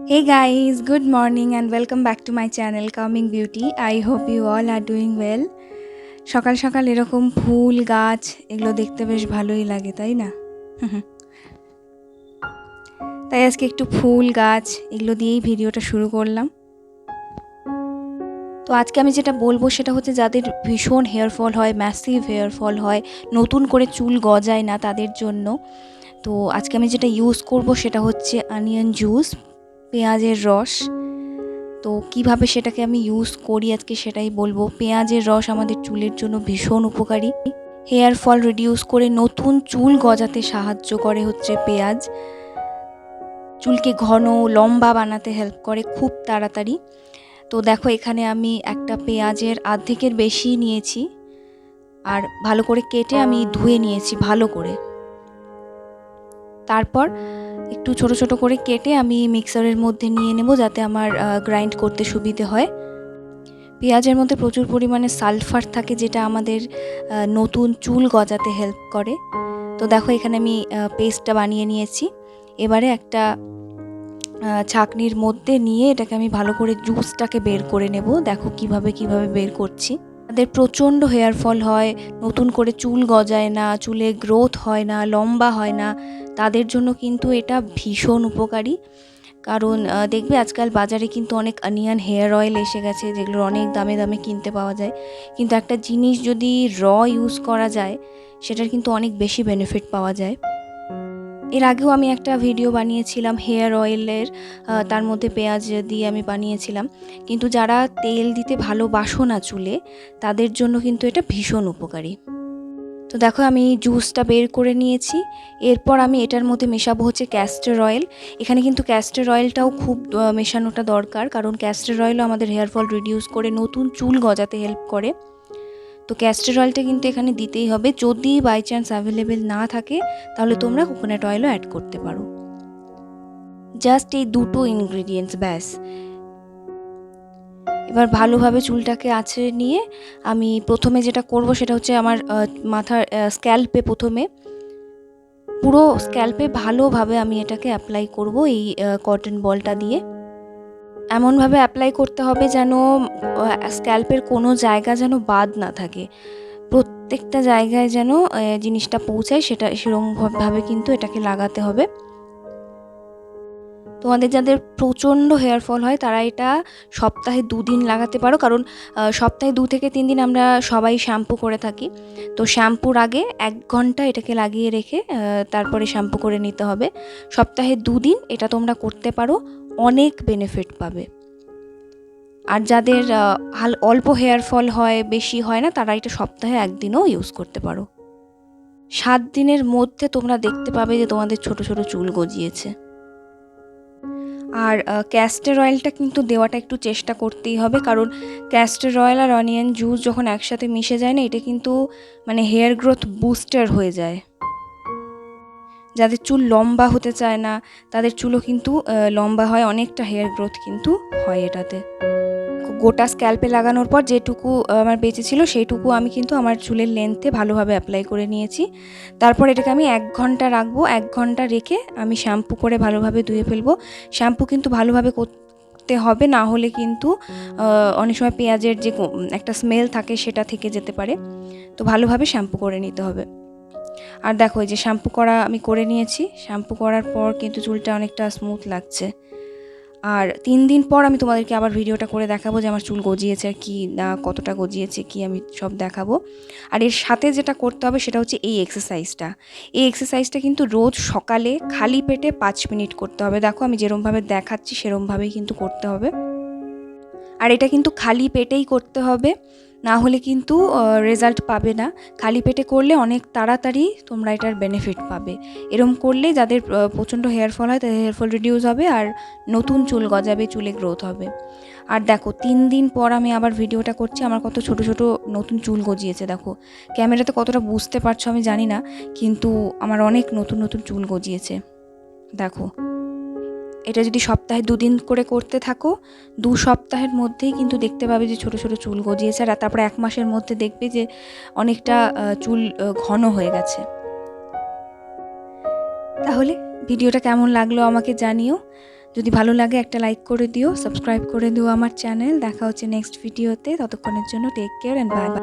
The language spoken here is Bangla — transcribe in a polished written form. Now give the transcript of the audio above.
Hey guys, good morning and welcome back to my channel Calming Beauty. I hope you all are doing well. সকাল সকাল এরকম ফুল গাছ এগুলো দেখতে বেশ ভালোই লাগে, তাই না? তাই আজকে একটু ফুল গাছ এগুলো দিয়েই ভিডিওটা শুরু করলাম। তো আজকে আমি যেটা বলবো সেটা হচ্ছে যাদের ভীষণ হেয়ার ফল হয়, ম্যাসিভ হেয়ার ফল হয়, নতুন করে চুল গজায় না তাদের জন্য। তো আজকে আমি যেটা ইউজ করব সেটা হচ্ছে অনিয়ন জুস, পেঁয়াজের রস। তো কিভাবে সেটাকে আমি ইউজ করি আজকে সেটাই বলবো। পেঁয়াজের রস আমাদের চুলের জন্য ভীষণ উপকারী। হেয়ার ফল রিডিউস করে নতুন চুল গজাতে সাহায্য করে হচ্ছে পেঁয়াজ। চুলকে ঘন লম্বা বানাতে হেল্প করে খুব তাড়াতাড়ি। তো দেখো এখানে আমি একটা পেঁয়াজের অর্ধেকের বেশি নিয়েছি আর ভালো করে কেটে আমি ধুয়ে নিয়েছি ভালো করে। তারপর একটু ছোট ছোট করে কেটে আমি মিক্সারের মধ্যে নিয়ে নেব যাতে আমার গ্রাইন্ড করতে সুবিধে হয়। পেঁয়াজের মধ্যে প্রচুর পরিমাণে সালফার থাকে যেটা আমাদের নতুন চুল গজাতে হেল্প করে। তো দেখো এখানে আমি পেস্টটা বানিয়ে নিয়েছি। এবারে একটা ছাঁকনির মধ্যে নিয়ে এটাকে আমি ভালো করে জুসটাকে বের করে নেব। দেখো কিভাবে বের করছি। তাদের প্রচণ্ড হেয়ার ফল হয়, নতুন করে চুল গজায় না, চুলে গ্রোথ হয় না, লম্বা হয় না, তাদের জন্য কিন্তু এটা ভীষণ উপকারী। কারণ দেখবে আজকাল বাজারে কিন্তু অনেক অনিয়ন হেয়ার অয়েল এসে গেছে যেগুলো অনেক দামে দামে কিনতে পাওয়া যায়, কিন্তু একটা জিনিস যদি ইউজ করা যায় সেটার কিন্তু অনেক বেশি বেনিফিট পাওয়া যায়। এর আগেও আমি একটা ভিডিও বানিয়েছিলাম হেয়ার অয়েলের, তার মধ্যে পেঁয়াজ দিয়ে আমি বানিয়েছিলাম, কিন্তু যারা তেল দিতে ভালোবাসো না চুলে তাদের জন্য কিন্তু এটা ভীষণ উপকারী। তো দেখো আমি জুসটা বের করে নিয়েছি। এরপর আমি এটার মধ্যে মেশাবো হচ্ছে ক্যাস্টর অয়েল। এখানে কিন্তু ক্যাস্টর অয়েলটাও খুব মেশানোটা দরকার, কারণ ক্যাস্টর অয়েলও আমাদের হেয়ার ফল রিডিউস করে নতুন চুল গজাতে হেল্প করে। তো ক্যাস্টর অয়েলটা কিন্তু এখানে দিতেই হবে। যদি বাই চান্স অ্যাভেলেবেল না থাকে তাহলে তোমরা কোকোনাট অয়েলও অ্যাড করতে পারো। জাস্ট এই দুটো ইনগ্রিডিয়েন্টস ব্যাস। এবার ভালোভাবে চুলটাকে আঁচড়ে নিয়ে আমি প্রথমে যেটা করব সেটা হচ্ছে আমার মাথার স্ক্যাল্পে প্রথমে পুরো স্ক্যাল্পে ভালোভাবে আমি এটাকে অ্যাপ্লাই করব এই কটন বলটা দিয়ে। এমনভাবে অ্যাপ্লাই করতে হবে যেন স্ক্যাল্পের কোনো জায়গা যেন বাদ না থাকে, প্রত্যেকটা জায়গায় যেন জিনিসটা পৌঁছায় সেরকমভাবে কিন্তু এটাকে লাগাতে হবে। তোমাদের যাদের প্রচণ্ড হেয়ার ফল হয় তারা এটা সপ্তাহে 2 দিন লাগাতে পারো, কারণ সপ্তাহে 2 থেকে 3 দিন আমরা সবাই শ্যাম্পু করে থাকি। তো শ্যাম্পুর আগে 1 ঘন্টা এটাকে লাগিয়ে রেখে তারপরে শ্যাম্পু করে নিতে হবে। সপ্তাহে 2 দিন এটা তোমরা করতে পারো, অনেক বেনিফিট পাবে। আর যাদের অল্প হেয়ার ফল হয়, বেশি হয় না, তারা এটা সপ্তাহে 1 দিনও ইউজ করতে পারো। 7 দিনের মধ্যে তোমরা দেখতে পাবে যে তোমাদের ছোট ছোট চুল গজিয়েছে। আর ক্যাস্টর অয়েলটা কিন্তু দেওয়াটা একটু চেষ্টা করতেই হবে, কারণ ক্যাস্টর অয়েল আর অনিয়ন জুস যখন একসাথে মিশে যায় না, এটা কিন্তু মানে হেয়ার গ্রোথ বুস্টার হয়ে যায়। যাদের চুল লম্বা হতে চায় না তাদের চুলও কিন্তু লম্বা হয়, অনেকটা হেয়ার গ্রোথ কিন্তু হয় এটাতে। গোটা স্ক্যাল্পে লাগানোর পর যেটুকু আমার বেঁচে ছিল সেইটুকু আমি কিন্তু আমার চুলের লেন্থে ভালোভাবে অ্যাপ্লাই করে নিয়েছি। তারপর এটাকে আমি 1 ঘন্টা রাখবো। 1 ঘন্টা রেখে আমি শ্যাম্পু করে ভালোভাবে ধুয়ে ফেলবো। শ্যাম্পু কিন্তু ভালোভাবে করতে হবে, না হলে কিন্তু অনেক সময় পেঁয়াজের যে একটা স্মেল থাকে সেটা থেকে যেতে পারে। তো ভালোভাবে শ্যাম্পু করে নিতে হবে। আর দেখো এই যে শ্যাম্পু করা আমি করে নিয়েছি। শ্যাম্পু করার পর কিন্তু চুলটা অনেকটা স্মুথ লাগছে। আর 3 দিন পর আমি তোমাদেরকে আবার ভিডিওটা করে দেখাবো যে আমার চুল গজিয়েছে আর কি না, কতটা গজিয়েছে কি আমি সব দেখাবো। আর এর সাথে যেটা করতে হবে সেটা হচ্ছে এই এক্সারসাইজটা। এই এক্সারসাইজটা কিন্তু রোজ সকালে খালি পেটে 5 মিনিট করতে হবে। দেখো আমি যেরমভাবে দেখাচ্ছি সেরমভাবেই কিন্তু করতে হবে। আর এটা কিন্তু খালি পেটেই করতে হবে, না হলে কিন্তু রেজাল্ট পাবে না। খালি পেটে করলে অনেক তাড়াতাড়ি তোমরা এটার বেনিফিট পাবে। এরম করলে যাদের প্রচণ্ড হেয়ার ফল হয় তাদের হেয়ার ফল রিডিউস হবে আর নতুন চুল গজাবে, চুলে গ্রোথ হবে। আর দেখো 3 দিন পর আমি আবার ভিডিওটা করছি, আমার কত ছোট ছোট নতুন চুল গজিয়েছে। দেখো ক্যামেরাতে কতটা বুঝতে পারছো আমি জানি না, কিন্তু আমার অনেক নতুন নতুন চুল গজিয়েছে। দেখো এটা যদি সপ্তাহে 2 দিন করে করতে থাকো, 2 সপ্তাহের মধ্যেই কিন্তু দেখতে পাবে যে ছোট ছোট চুল গজিয়েছে। আর তারপরে 1 মাসের মধ্যে দেখবে যে অনেকটা চুল ঘন হয়ে গেছে। তাহলে ভিডিওটা কেমন লাগলো আমাকে জানিও। যদি ভালো লাগে একটা লাইক করে দিও, সাবস্ক্রাইব করে দিও আমার চ্যানেল। দেখা হচ্ছে নেক্সট ভিডিওতে, ততক্ষণের জন্য টেক কেয়ার অ্যান্ড বাই।